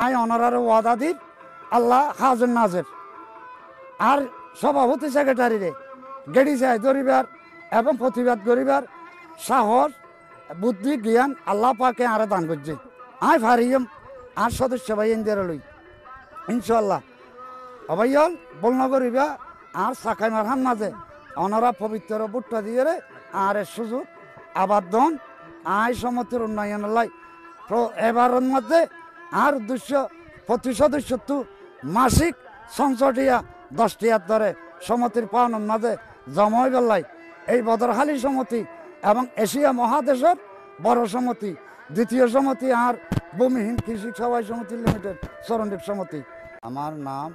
I অনারার ওয়াদা দিন আল্লাহ হাজর নাজের আর সভাপতি সেক্রেটারিরে গেড়ি চাই ধরিবার এবং প্রতিবাদ করিবার সাহস বুদ্ধি জ্ঞান আল্লাহ পাকে আরে দান করছে আই ফারিম আর সদস্য ভাই ইন্দিয়ার লই ইনশাল্লাহ অবাইল বলনা করিবা আর সাকাই মারহান মাঝে অনারা পবিত্র বুট্টা দিয়ে আর সুযোগ আবাদন আই সমতির উন্নয়ন লাই এবারের মধ্যে আর উদ্দেশ্য প্রতি সদস্য মাসিক সঞ্চটিয়া 10 ধরে সমতির পাওয়ানোর মাঝে জমাই বেলাই এই বদরহালি সমিতি এবং এশিয়া মহাদেশের বড় সমিতি দ্বিতীয় সমিতি আর ভূমিহীন কৃষি সবাই সমিতি লিমিটেড চরণদ্বীপ সমিতি। আমার নাম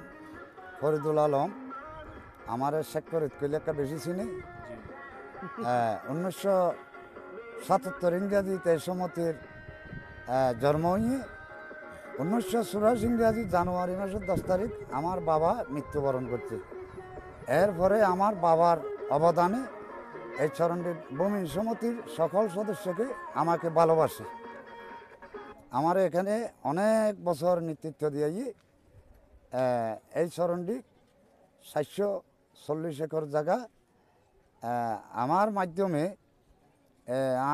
ফরিদুল আলম, আমার শেখ ফরিদ কইলে একটা বেশি চিনি। 1977 ইংরাজিতে সমিতির জন্ম হয়ে 1984 ইংরাজি জানুয়ারি মাসের 10 তারিখ আমার বাবা মৃত্যুবরণ করছে। এরপরে আমার বাবার অবদানে এই চরণদ্বীপ ভূমি সমিতির সকল সদস্যকে আমাকে ভালোবাসে। আমার এখানে অনেক বছর নেতৃত্ব দিয়ে এই চরণদ্বীপ 740 একর জায়গা আমার মাধ্যমে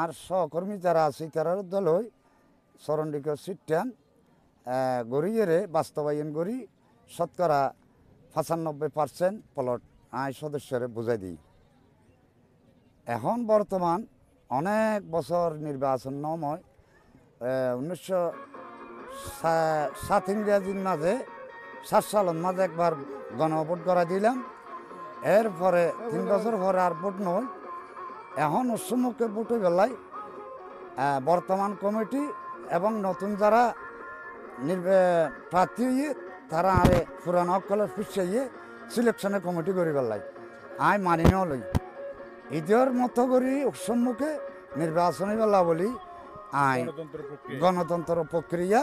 আর সহকর্মী যারা আছে তারার দল হই চরণদ্বীপের সিটটান গড়িয়ে বাস্তবায়ন করি শতকরা 95% প্লট আই সদস্যরে বুঝাই দিই। এখন বর্তমান অনেক বছর নির্বাচন নয় 1907 ইংরাজির মাঝে 7 সালের মাঝে একবার গণভোট করা দিলাম। এরপরে 3 বছর পরে আর ভোট নয়। এখন উৎসমুখে ভোট হয়ে গেলাই বর্তমান কমিটি এবং নতুন যারা প্রার্থী হয়ে তারা আরে পুরানো অকলের পিছিয়ে সিলেকশনের কমিটি করি পেলাই আই মানি নলই ঈদের মতো করি সম্মুখে নির্বাচনী বেলা বলি আই গণতন্ত্র প্রক্রিয়া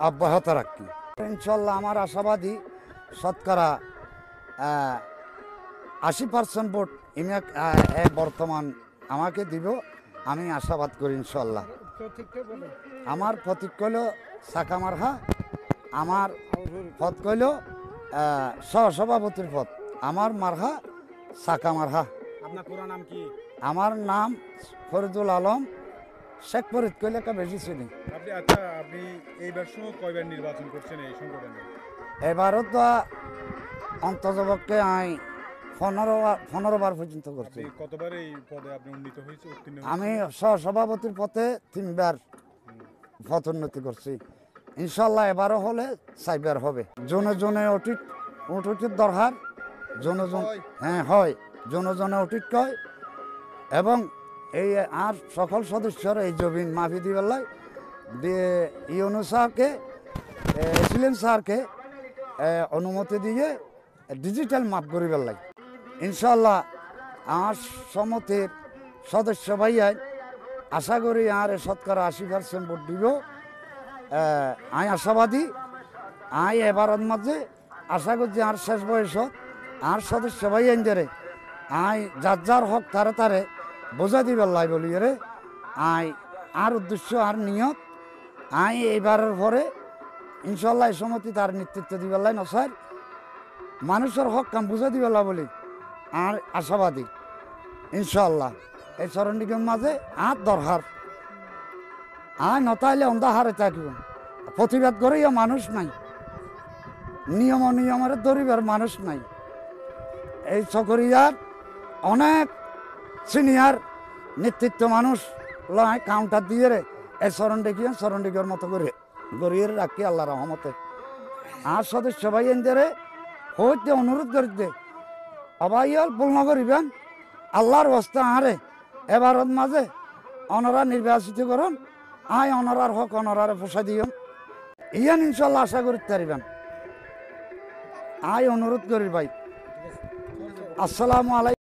অব্যাহত রাখি। ইনশাল্লাহ আমার আশাবাদী শতকরা 80% ভোট বর্তমান আমাকে দিব, আমি আশাবাদ করি ইনশাল্লাহ। আমার প্রতীক কইল সাকা মারহা, আমার পদ কইল সহসভাপতির পদ, আমার মারহা সাকা মারহা। আপনার পুরো নাম কি? আমার নাম ফরিদুল আলম, শেখ ফরিদ কইলে একটা বেশি চিনি। আপনি এইবার সময় কয়বার নির্বাচন করছেন এই সংগঠনে? এবারও তো অন্ততপক্ষে আই 15 বার পর্যন্ত করছি। কতবার এই পদে আপনি উন্নীত হয়েছে? আমি সহসভাপতির পদে 3 বার পদোন্নতি করছি। ইনশাল্লাহ এবারও হলে 4 বার হবে। জনে জনে অটিট দরকার, হ্যাঁ হয়, জনে অটিট কয় এবং এই আর সকল সদস্যর এই জমিন মাফি দিবেলাই দিয়ে ইউনু স্যারকে এসিলেন স্যারকে অনুমতি দিয়ে ডিজিটাল মাপ করি বেলাই। ইনশাল্লাহ আমার সমিতির সদস্য ভাইয়াই আশা করি আর শতকরা 80% ভোট দিব। আই আশাবাদী, আই এবারের মাঝে আশা করছি আর শেষ বয়সত আর সদস্য ভাইয়াইনদের আই যার হক তারে বোঝা দিবার লাই বলি রে আই আর উদ্দেশ্য আর নিয়ত আই এইবারের পরে ইনশাল্লাহ এই সমিতি তার নেতৃত্ব দিবার লাই নসার মানুষের হক কাম বুঝা দিবার লাই বলি আর আশাবাদী ইনশাল্লাহ। এই চরণদ্বীপের মাঝে আর দরকার আর নতাইলে অন্ধাহারে থাকিব, প্রতিবাদ করেও মানুষ নাই, নিয়মের ধরিবার মানুষ নাই। এই চকরিয়ার অনেক সিনিয়র নেতৃত্ব মানুষ লয় কাউন্টার দিয়ে এই চরণদ্বীপের মতো করে গড়িয়ে রাখি আল্লাহ রহমতে। আর সদস্য ভাই এনদের হইতে অনুরোধ করিতে অবাইল পূর্ণ করিবেন আল্লাহর বস্তা আরে এবারের মাঝে অনরা নির্বাচিত করুন, আই অনরার হক অনরারে পোষা দিও ইয়ান ইনশাল্লাহ আশা করতে পারিবেন। আই অনুরোধ করি ভাই। আসসালামু আলাইকুম।